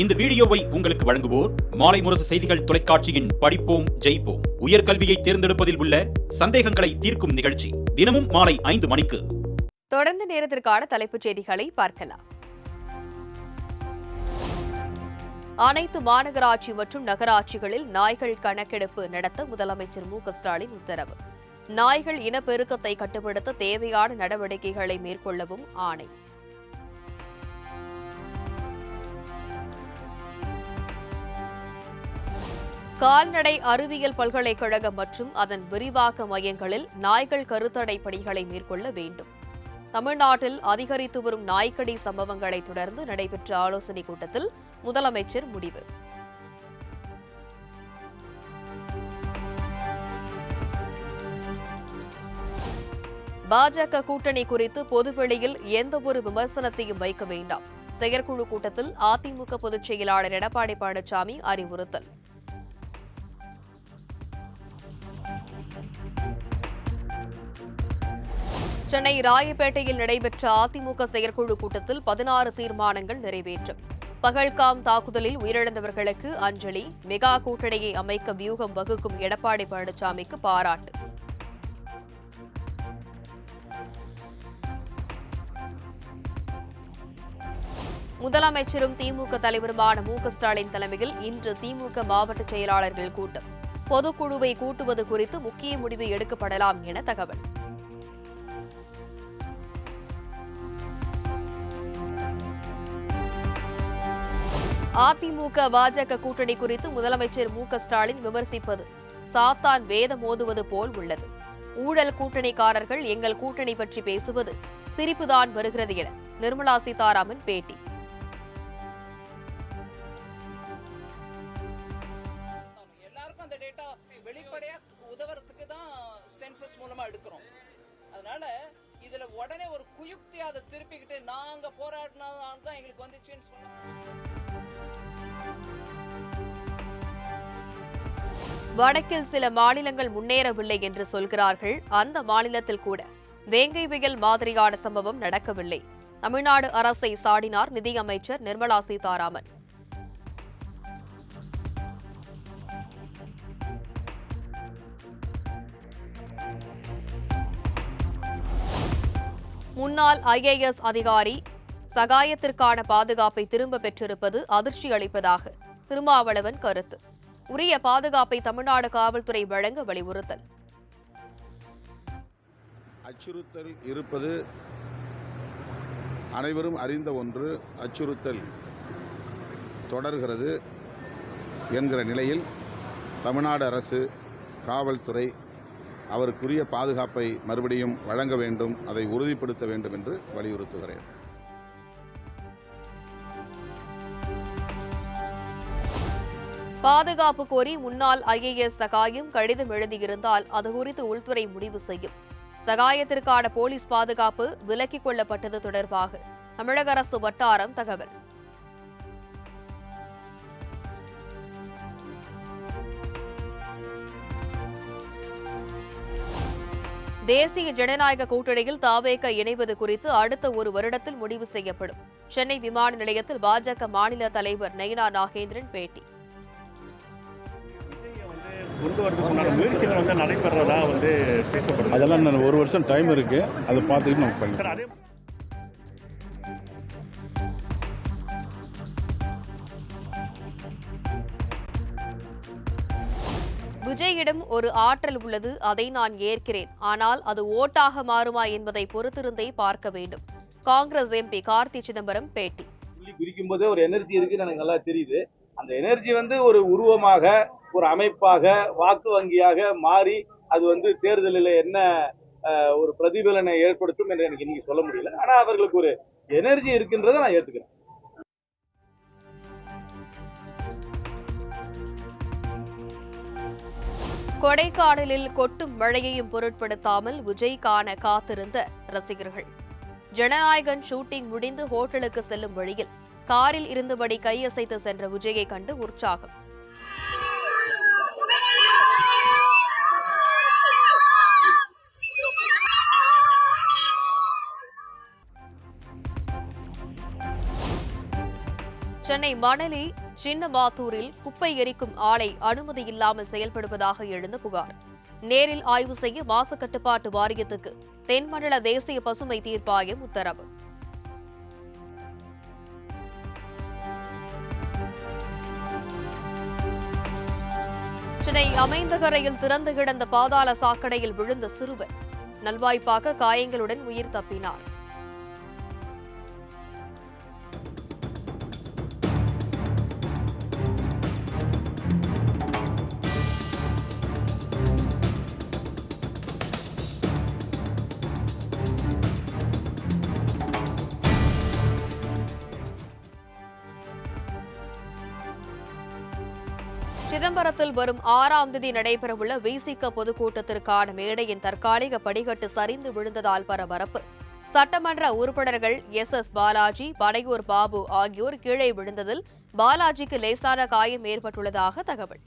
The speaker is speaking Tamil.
இந்த வீடியோவை உங்களுக்கு வழங்குவோர் மாலை முரசு செய்திகள் தொலைக்காட்சியின் படிப்போம் ஜெயிப்போம் உயர்கல்வியை தேர்ந்தெடுப்பதில் உள்ள சந்தேகங்களை தீர்க்கும் நிகழ்ச்சி தினமும் மாலை 5 மணிக்கு. தொடர்ந்து நேரத்திற்கான தலைப்புச் செய்திகளை பார்க்கலாம். அனைத்து மாநகராட்சி மற்றும் நகராட்சிகளில் நாய்கள் கணக்கெடுப்பு நடத்த முதலமைச்சர் மு.க.ஸ்டாலின் உத்தரவு. நாய்கள் இனப்பெருக்கத்தை கட்டுப்படுத்த தேவையான நடவடிக்கைகளை மேற்கொள்ளவும் ஆணை. கால்நடை அறிவியல் பல்கலைக்கழகம் மற்றும் அதன் விரிவாக்க மையங்களில் நாய்கள் கருத்தடை பணிகளை மேற்கொள்ள வேண்டும். தமிழ்நாட்டில் அதிகரித்து வரும் நாய்க்கடி சம்பவங்களை தொடர்ந்து நடைபெற்ற ஆலோசனைக் கூட்டத்தில் முதலமைச்சர் முடிவு. பாஜக கூட்டணி குறித்து பொதுவெளியில் எந்தவொரு விமர்சனத்தையும் வைக்க வேண்டாம். செயற்குழு கூட்டத்தில் அதிமுக பொதுச் செயலாளர் எடப்பாடி பழனிசாமி அறிவுறுத்தல். சென்னை ராயப்பேட்டையில் நடைபெற்ற அதிமுக செயற்குழு கூட்டத்தில் 16 தீர்மானங்கள் நிறைவேற்றம். பகல்காம் தாக்குதலில் உயிரிழந்தவர்களுக்கு அஞ்சலி. மெகா கூட்டணியை அமைக்க வியூகம் வகுக்கும் எடப்பாடி பழனிசாமிக்கு பாராட்டு. முதலமைச்சரும் திமுக தலைவருமான மு.க.ஸ்டாலின் தலைமையில் இன்று திமுக மாவட்ட செயலாளர்கள் கூட்டம். பொதுக்குழுவை கூட்டுவது குறித்து முக்கிய முடிவு எடுக்கப்படலாம் என தகவல். அதிமுக பாஜக கூட்டணி குறித்து முதலமைச்சர் மு.க.ஸ்டாலின் விமர்சிப்பது சாத்தான் வேதம் ஓதுவது போல் உள்ளது. ஊழல் கூட்டணிக்காரர்கள் எங்கள் கூட்டணி பற்றி பேசுவது சிரிப்புதான் வருகிறது என நிர்மலா சீதாராமன் பேட்டி. எல்லாருக்கும் அந்த டேட்டா வெளிப்படையா உதவறதுக்கு தான் சென்சஸ் மூலமா எடுக்கிறோம். அதனால இதுல உடனே ஒரு குயுக்தி அதை திருப்பிக்கிட்டு நாங்க போராடினதால தான் எங்களுக்கு வந்துச்சுன்னு சொன்னாங்க. வடக்கில் சில மாநிலங்கள் முன்னேறவில்லை என்று சொல்கிறார்கள். அந்த மாநிலத்தில் கூட வேங்கை புயல் மாதிரியான சம்பவம் நடக்கவில்லை. தமிழ்நாடு அரசை சாடினார் நிதியமைச்சர் நிர்மலா சீதாராமன். முன்னாள் IAS அதிகாரி சகாயத்திற்கான பாதுகாப்பை திரும்ப பெற்றிருப்பது அதிர்ச்சி அளிப்பதாக திருமாவளவன் கருத்து. உரிய பாதுகாப்பை தமிழ்நாடு காவல்துறை வழங்க வலியுறுத்தல். அச்சுறுத்தல் இருப்பது அனைவரும் அறிந்த ஒன்று. அச்சுறுத்தல் தொடர்கிறது என்கிற நிலையில் தமிழ்நாடு அரசு காவல்துறை அவருக்குரிய பாதுகாப்பை மறுபடியும் வழங்க வேண்டும், அதை உறுதிப்படுத்த வேண்டும் என்று வலியுறுத்துகிறேன். பாதுகாப்பு கோரி முன்னாள் IAS சகாயம் கடிதம் எழுதியிருந்தால் அது குறித்து உள்துறை முடிவு செய்யும். சகாயத்திற்கான போலீஸ் பாதுகாப்பு விலக்கிக் கொள்ளப்பட்டது தொடர்பாக தமிழக அரசு வட்டாரம் தகவல். தேசிய ஜனநாயக கூட்டணியில் தாவேக இணைவது குறித்து அடுத்த ஒரு வருடத்தில் முடிவு செய்யப்படும். சென்னை விமான நிலையத்தில் பாஜக மாநில தலைவர் நயினா நாகேந்திரன் பேட்டி. அதெல்லாம் நான் 1 வருஷம் டைம் இருக்கு, அதை பார்த்துட்டு நம்ம பண்ணலாம். விஜயிடம் ஒரு ஆற்றல் உள்ளது, அதை நான் ஏற்கிறேன். ஆனால் அது ஓட்டாக மாறுமா என்பதை பொறுத்திருந்தே பார்க்க வேண்டும். காங்கிரஸ் MP கார்த்தி சிதம்பரம் பேட்டி. பிரிக்கும் போதே ஒரு எனர்ஜி இருக்குன்னு எனக்கு நல்லா தெரியுது. அந்த எனர்ஜி ஒரு உருவமாக, ஒரு அமைப்பாக, வாக்கு வங்கியாக மாறி அது தேர்தலில் என்ன ஒரு பிரதிபலனை ஏற்படுத்தும் என்று எனக்கு இன்னைக்கு சொல்ல முடியல. ஆனா அவர்களுக்கு ஒரு எனர்ஜி இருக்குன்றதை நான் ஏத்துக்கிறேன். கொடைக்கானலில் கொட்டும் மழையையும் பொருட்படுத்தாமல் விஜய் காண காத்திருந்த ரசிகர்கள். ஜனநாயகன் ஷூட்டிங் முடிந்து ஹோட்டலுக்கு செல்லும் வழியில் காரில் இருந்தபடி கையசைத்து சென்ற விஜயை கண்டு உற்சாகம். சென்னை மணலி சின்னமாத்தூரில் குப்பை எரிக்கும் ஆலை அனுமதி இல்லாமல் செயல்படுவதாக எழுந்த புகார். நேரில் ஆய்வு செய்ய மாசு கட்டுப்பாட்டு வாரியத்துக்கு தென்மண்டல தேசிய பசுமை தீர்ப்பாயம் உத்தரவு. சென்னை அமைந்தகரையில் திறந்து கிடந்த பாதாள சாக்கடையில் விழுந்த சிறுவன் நல்வாய்ப்பாக காயங்களுடன் உயிர் தப்பினார். சிதம்பரத்தில் வரும் 6ஆம் தேதி நடைபெறவுள்ள விசிக பொதுக்கூட்டத்திற்கான மேடையின் தற்காலிக படிக்கட்டு சரிந்து விழுந்ததால் பரபரப்பு. சட்டமன்ற உறுப்பினர்கள் SS பாலாஜி, பனையூர் பாபு ஆகியோர் கீழே விழுந்ததில் பாலாஜிக்கு லேசான காயம் ஏற்பட்டுள்ளதாக தகவல்.